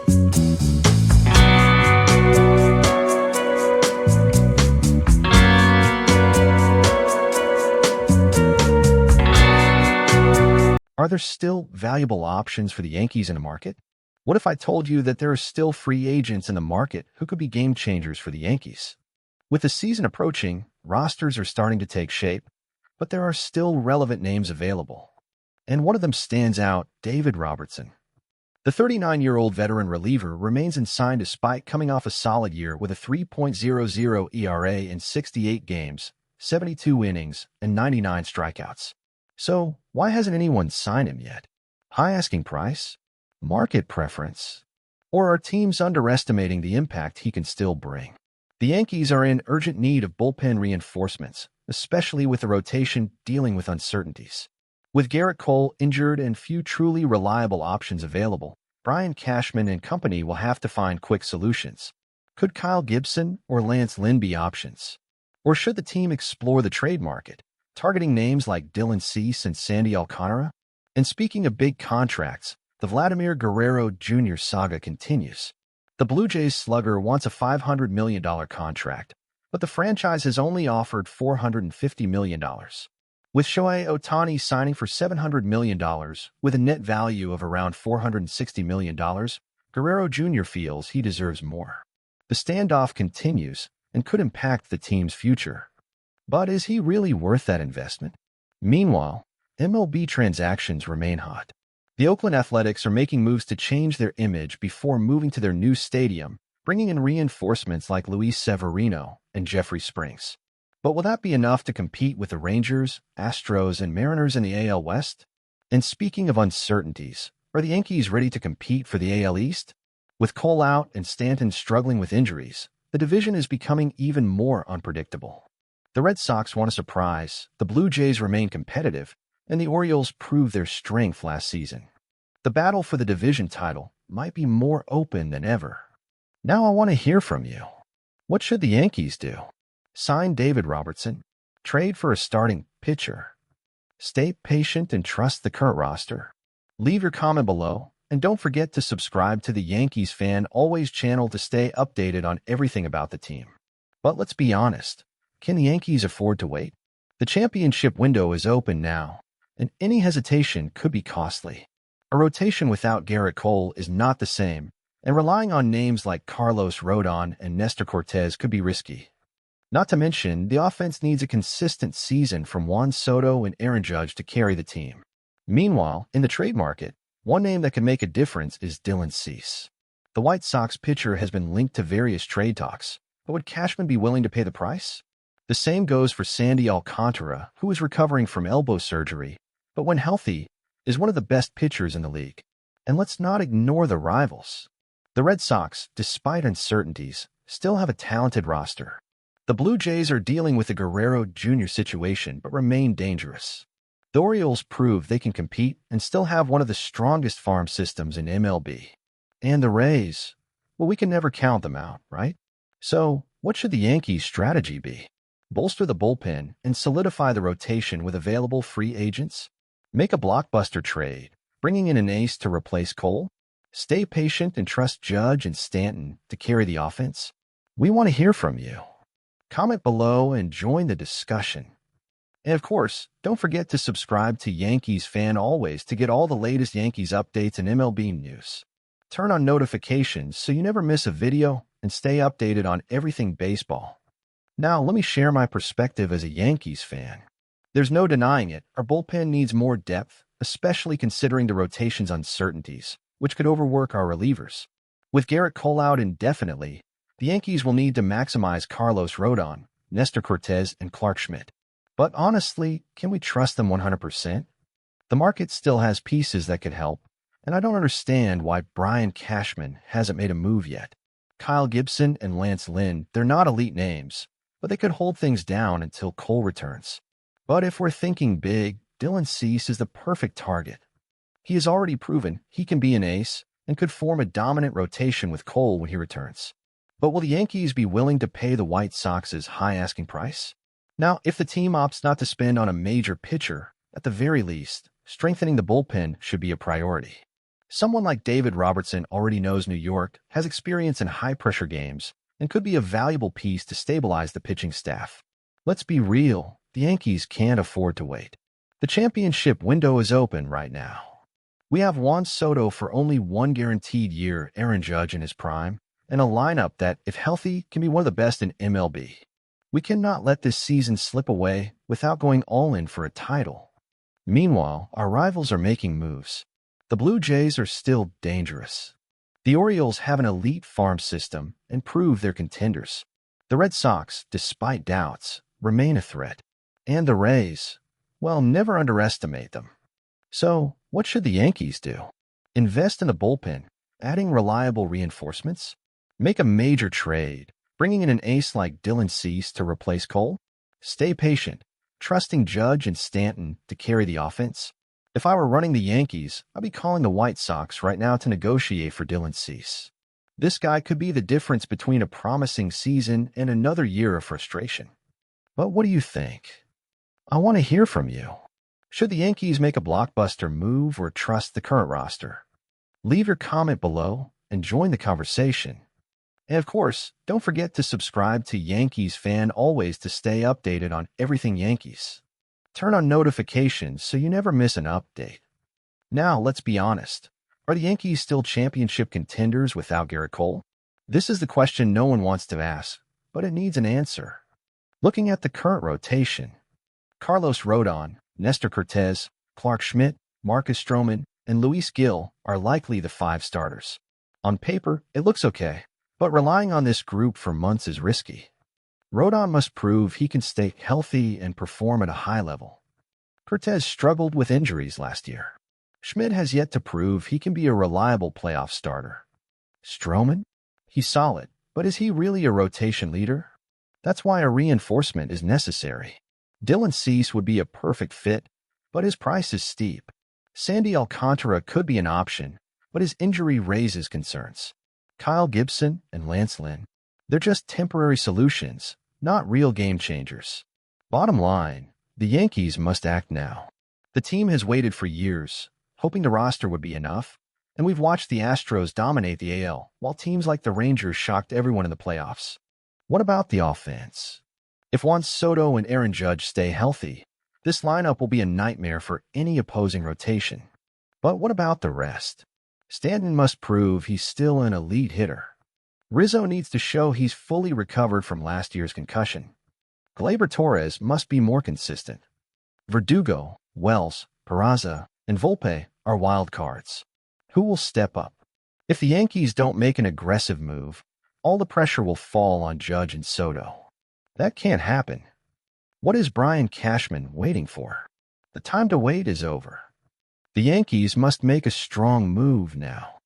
Are there still valuable options for the Yankees in the market? What if I told you that there are still free agents in the market who could be game changers for the Yankees? With the season approaching, rosters are starting to take shape, but there are still relevant names available. And one of them stands out, David Robertson. The 39-year-old veteran reliever remains unsigned despite coming off a solid year with a 3.00 ERA in 68 games, 72 innings, and 99 strikeouts. So, why hasn't anyone signed him yet? High asking price? Market preference? Or are teams underestimating the impact he can still bring? The Yankees are in urgent need of bullpen reinforcements, especially with the rotation dealing with uncertainties. With Garrett Cole injured and few truly reliable options available, Brian Cashman and company will have to find quick solutions. Could Kyle Gibson or Lance Lynn be options? Or should the team explore the trade market, targeting names like Dylan Cease and Sandy Alcantara? And speaking of big contracts, the Vladimir Guerrero Jr. saga continues. The Blue Jays slugger wants a $500 million contract, but the franchise has only offered $450 million. With Shohei Ohtani signing for $700 million, with a net value of around $460 million, Guerrero Jr. feels he deserves more. The standoff continues and could impact the team's future. But is he really worth that investment? Meanwhile, MLB transactions remain hot. The Oakland Athletics are making moves to change their image before moving to their new stadium, bringing in reinforcements like Luis Severino and Jeffrey Springs. But will that be enough to compete with the Rangers, Astros, and Mariners in the AL West? And speaking of uncertainties, are the Yankees ready to compete for the AL East? With Cole out and Stanton struggling with injuries, the division is becoming even more unpredictable. The Red Sox want a surprise, the Blue Jays remain competitive, and the Orioles proved their strength last season. The battle for the division title might be more open than ever. Now I want to hear from you. What should the Yankees do? Sign David Robertson? Trade for a starting pitcher? Stay patient and trust the current roster? Leave your comment below, and don't forget to subscribe to the Yankees Fan Always channel to stay updated on everything about the team. But let's be honest, can the Yankees afford to wait? The championship window is open now, and any hesitation could be costly. A rotation without Garrett Cole is not the same, and relying on names like Carlos Rodon and Nestor Cortez could be risky. Not to mention, the offense needs a consistent season from Juan Soto and Aaron Judge to carry the team. Meanwhile, in the trade market, one name that can make a difference is Dylan Cease. The White Sox pitcher has been linked to various trade talks, but would Cashman be willing to pay the price? The same goes for Sandy Alcantara, who is recovering from elbow surgery, but when healthy, is one of the best pitchers in the league. And let's not ignore the rivals. The Red Sox, despite uncertainties, still have a talented roster. The Blue Jays are dealing with the Guerrero Jr. situation but remain dangerous. The Orioles prove they can compete and still have one of the strongest farm systems in MLB. And the Rays, well, we can never count them out, right? So, what should the Yankees' strategy be? Bolster the bullpen and solidify the rotation with available free agents? Make a blockbuster trade, bringing in an ace to replace Cole? Stay patient and trust Judge and Stanton to carry the offense? We want to hear from you. Comment below and join the discussion. And of course, don't forget to subscribe to Yankees Fan Always to get all the latest Yankees updates and MLB news. Turn on notifications so you never miss a video and stay updated on everything baseball. Now, let me share my perspective as a Yankees fan. There's no denying it, our bullpen needs more depth, especially considering the rotation's uncertainties, which could overwork our relievers. With Garrett Cole out indefinitely, the Yankees will need to maximize Carlos Rodon, Nestor Cortez, and Clark Schmidt. But honestly, can we trust them 100%? The market still has pieces that could help, and I don't understand why Brian Cashman hasn't made a move yet. Kyle Gibson and Lance Lynn, they're not elite names, but they could hold things down until Cole returns. But if we're thinking big, Dylan Cease is the perfect target. He has already proven he can be an ace and could form a dominant rotation with Cole when he returns. But will the Yankees be willing to pay the White Sox's high asking price? Now, if the team opts not to spend on a major pitcher, at the very least, strengthening the bullpen should be a priority. Someone like David Robertson already knows New York, has experience in high-pressure games, and could be a valuable piece to stabilize the pitching staff. Let's be real, the Yankees can't afford to wait. The championship window is open right now. We have Juan Soto for only one guaranteed year, Aaron Judge in his prime, and a lineup that, if healthy, can be one of the best in MLB. We cannot let this season slip away without going all in for a title. Meanwhile, our rivals are making moves. The Blue Jays are still dangerous. The Orioles have an elite farm system and prove they're contenders. The Red Sox, despite doubts, remain a threat. And the Rays, well, never underestimate them. So, what should the Yankees do? Invest in the bullpen, adding reliable reinforcements? Make a major trade, bringing in an ace like Dylan Cease to replace Cole? Stay patient, trusting Judge and Stanton to carry the offense? If I were running the Yankees, I'd be calling the White Sox right now to negotiate for Dylan Cease. This guy could be the difference between a promising season and another year of frustration. But what do you think? I want to hear from you. Should the Yankees make a blockbuster move or trust the current roster? Leave your comment below and join the conversation. And of course, don't forget to subscribe to Yankees Fan Always to stay updated on everything Yankees. Turn on notifications so you never miss an update. Now, let's be honest. Are the Yankees still championship contenders without Garrett Cole? This is the question no one wants to ask, but it needs an answer. Looking at the current rotation, Carlos Rodon, Nestor Cortez, Clark Schmidt, Marcus Stroman, and Luis Gil are likely the 5 starters. On paper, it looks okay, but relying on this group for months is risky. Rodon must prove he can stay healthy and perform at a high level. Cortez struggled with injuries last year. Schmidt has yet to prove he can be a reliable playoff starter. Stroman? He's solid, but is he really a rotation leader? That's why a reinforcement is necessary. Dylan Cease would be a perfect fit, but his price is steep. Sandy Alcantara could be an option, but his injury raises concerns. Kyle Gibson and Lance Lynn, they're just temporary solutions, not real game changers. Bottom line, the Yankees must act now. The team has waited for years, hoping the roster would be enough, and we've watched the Astros dominate the AL, while teams like the Rangers shocked everyone in the playoffs. What about the offense? If Juan Soto and Aaron Judge stay healthy, this lineup will be a nightmare for any opposing rotation. But what about the rest? Stanton must prove he's still an elite hitter. Rizzo needs to show he's fully recovered from last year's concussion. Gleyber Torres must be more consistent. Verdugo, Wells, Peraza, and Volpe are wild cards. Who will step up? If the Yankees don't make an aggressive move, all the pressure will fall on Judge and Soto. That can't happen. What is Brian Cashman waiting for? The time to wait is over. The Yankees must make a strong move now.